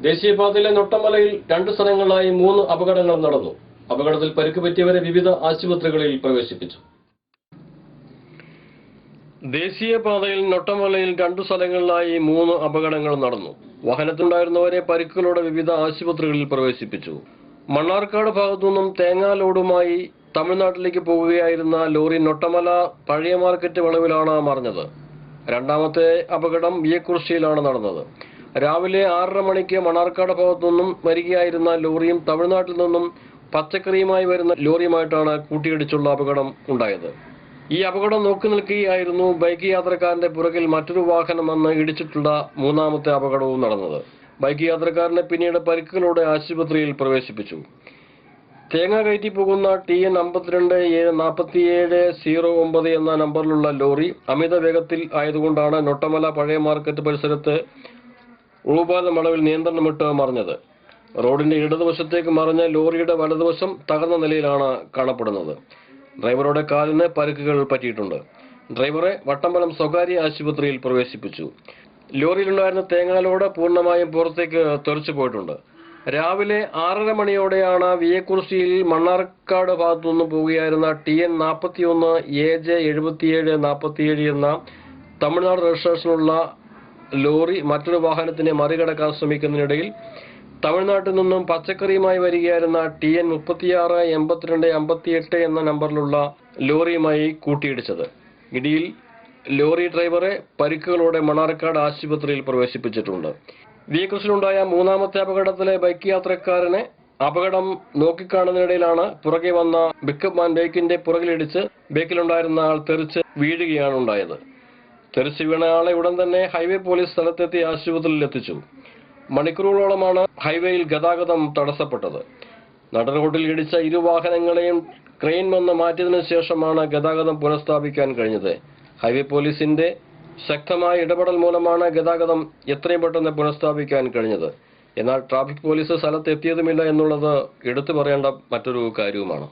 ദേശീയപാതയിലെ നൊട്ടമലയിൽ 2 സ്ഥലങ്ങളിലായി 3 അപകടങ്ങൾ നടന്നു. അപകടത്തിൽ പരിക്ക് പറ്റിയവരെ വിവിധ ആശുപത്രികളിൽ പ്രവേശിപ്പിച്ചു. ദേശീയപാതയിൽ നൊട്ടമലയിൽ 2 സ്ഥലങ്ങളിലായി 3 അപകടങ്ങൾ നടന്നു. വാഹനത്തിലുണ്ടായിരുന്നവരെ പരിക്കുകളോടെ വിവിധ ആശുപത്രികളിൽ പ്രവേശിപ്പിച്ചു. മണ്ണാർക്കാട് ഭാഗത്തുനിന്നും തേങ്ങാലോഡുമായി തമിഴ്നാട്ടിലേക്ക് പോകുകയായിരുന്ന ലോറി നൊട്ടമല പഴയ മാർക്കറ്റ് വളവിലാണ് മറിഞ്ഞത്. രണ്ടാമത്തെ അപകടം വിയക്കുറിശ്ശിയിലാണ് നടന്നത്. രാവിലെ 6:30 മണിക്ക് മണ്ണാർക്കാട് ഭാഗത്തുനിന്നും വരികയായിരുന്ന ലോറിയും തമിഴ്നാട്ടിൽ നിന്നും പച്ചക്കറിയുമായി വരുന്ന ലോറിയുമായിട്ടാണ് കൂട്ടിയിടിച്ചുള്ള അപകടം ഉണ്ടായത്. ഈ അപകടം നോക്കി നിൽക്കുകയായിരുന്നു ബൈക്ക് യാത്രക്കാരന്റെ പുറകിൽ മറ്റൊരു വാഹനം വന്ന് ഇടിച്ചിട്ടുള്ള മൂന്നാമത്തെ അപകടവും നടന്നത്. ബൈക്ക് യാത്രക്കാരനെ പിന്നീട് പരിക്കുകളോടെ ആശുപത്രിയിൽ പ്രവേശിപ്പിച്ചു. തേങ്ങ കയറ്റി പോകുന്ന TN 524709 എന്ന നമ്പറിലുള്ള ലോറി അമിത വേഗത്തിൽ ആയതുകൊണ്ടാണ് നൊട്ടമല പഴയ മാർക്കറ്റ് പരിസരത്ത് ഉൾപാത മളവിൽ നിയന്ത്രണം വിട്ട് മറിഞ്ഞത്. റോഡിന്റെ ഇടതുവശത്തേക്ക് മറിഞ്ഞ ലോറിയുടെ വലതുവശം തകർന്ന നിലയിലാണ് കാണപ്പെടുന്നത്. ഡ്രൈവറുടെ കാലിന് പരിക്കുകൾ പറ്റിയിട്ടുണ്ട്. ഡ്രൈവറെ വട്ടമ്പലം സ്വകാര്യ ആശുപത്രിയിൽ പ്രവേശിപ്പിച്ചു. ലോറിയിലുണ്ടായിരുന്ന തേങ്ങാലോട് പൂർണ്ണമായും പുറത്തേക്ക് തെറിച്ചു പോയിട്ടുണ്ട്. രാവിലെ 6:30 മണിയോടെയാണ് വിയക്കുറിശ്ശിയിൽ മണ്ണാർക്കാട് ഭാഗത്തുനിന്ന് പോവുകയായിരുന്ന TN 41 AJ 7747 എന്ന തമിഴ്നാട് രജിസ്ട്രേഷനുള്ള ലോറി മറ്റൊരു വാഹനത്തിനെ മറികടക്കാൻ ശ്രമിക്കുന്നതിനിടയിൽ തമിഴ്നാട്ടിൽ നിന്നും പച്ചക്കറിയുമായി വരികയായിരുന്ന TN 36 82 58 എന്ന നമ്പറിലുള്ള ലോറിയുമായി കൂട്ടിയിടിച്ചത്. ഇടിയിൽ ലോറി ഡ്രൈവറെ പരിക്കുകളോടെ മണ്ണാർക്കാട് ആശുപത്രിയിൽ പ്രവേശിപ്പിച്ചിട്ടുണ്ട്. വിയക്കുറിശ്ശിയിലുണ്ടായ മൂന്നാമത്തെ അപകടത്തിലെ ബൈക്ക് യാത്രക്കാരനെ അപകടം നോക്കിക്കാണുന്നതിനിടയിലാണ് പുറകെ വന്ന പിക്കപ്പ് വാൻ ബൈക്കിന്റെ പുറകിലിടിച്ച് ബൈക്കിലുണ്ടായിരുന്ന ആൾ തെറിച്ച് വീഴുകയാണ് ഉണ്ടായത്. തെറിച്ച് വീണ ആളെ ഉടൻ തന്നെ ഹൈവേ പോലീസ് സ്ഥലത്തെത്തി ആശുപത്രിയിൽ എത്തിച്ചു. മണിക്കൂറുകളോളമാണ് ഹൈവേയിൽ ഗതാഗതം തടസ്സപ്പെട്ടത്. നട റോഡിൽ ഇടിച്ച 2 വാഹനങ്ങളെയും ക്രെയിൻ വന്ന് മാറ്റിയതിനു ശേഷമാണ് ഗതാഗതം പുനഃസ്ഥാപിക്കാൻ കഴിഞ്ഞത്. ഹൈവേ പോലീസിന്റെ ശക്തമായ ഇടപെടൽ മൂലമാണ് ഗതാഗതം എത്രയും പെട്ടെന്ന് പുനഃസ്ഥാപിക്കാൻ കഴിഞ്ഞത്. എന്നാൽ ട്രാഫിക് പോലീസ് സ്ഥലത്ത് എത്തിയതുമില്ല എന്നുള്ളത് എടുത്തു പറയേണ്ട മറ്റൊരു കാര്യവുമാണ്.